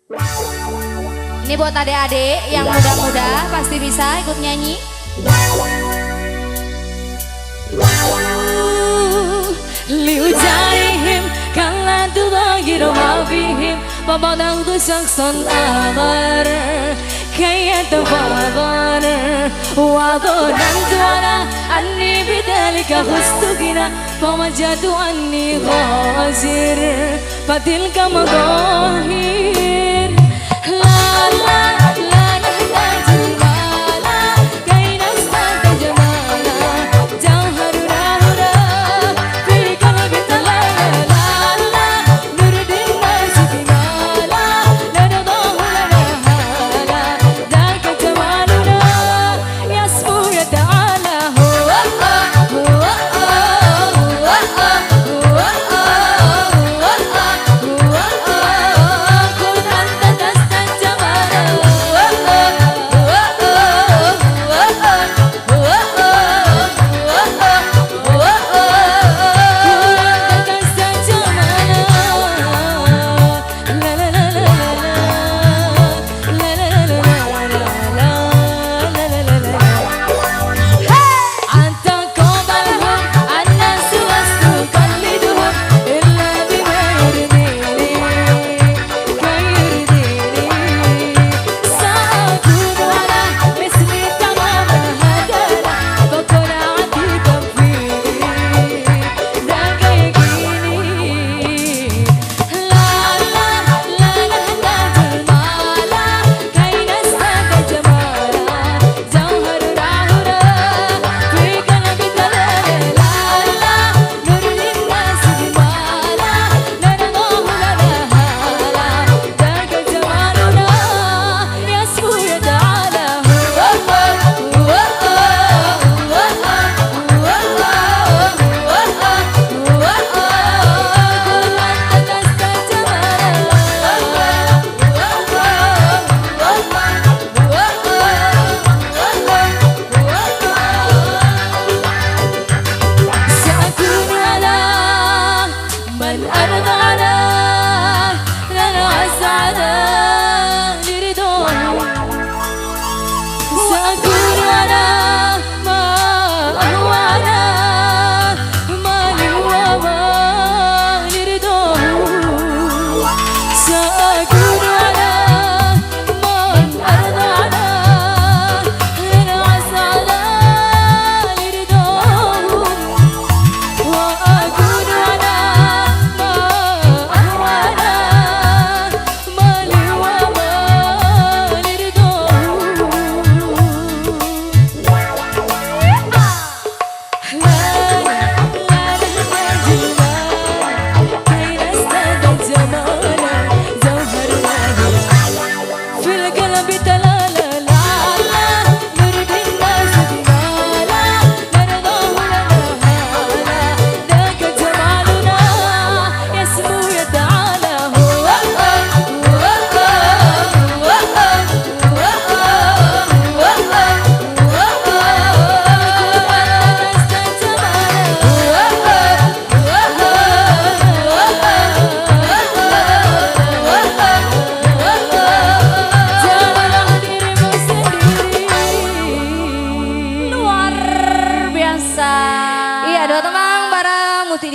Ini buat adik-adik yang muda-muda pasti bisa ikut nyanyi. لأجاريهم كلا تضاير ما فيهم فبدأت شخصا آخر كي يتفاخر وظننت أنا أني بذلك خست غنى فوجدت أني خاسر فتلك مظاهر لا لا لا نحتاج المال كي نزداد جمالا جوهرنا هنا في قلب تلالا لا لا نرد الناس بمالا نرضاه لنا حالا ذاك جمالنا يسمو يتعالى هو هو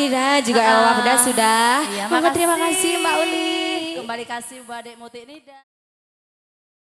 Nida juga El Wafda sudah. Iya, Terima kasih Mbak Uli. Kembali kasih Mbak Dek Muti Nida.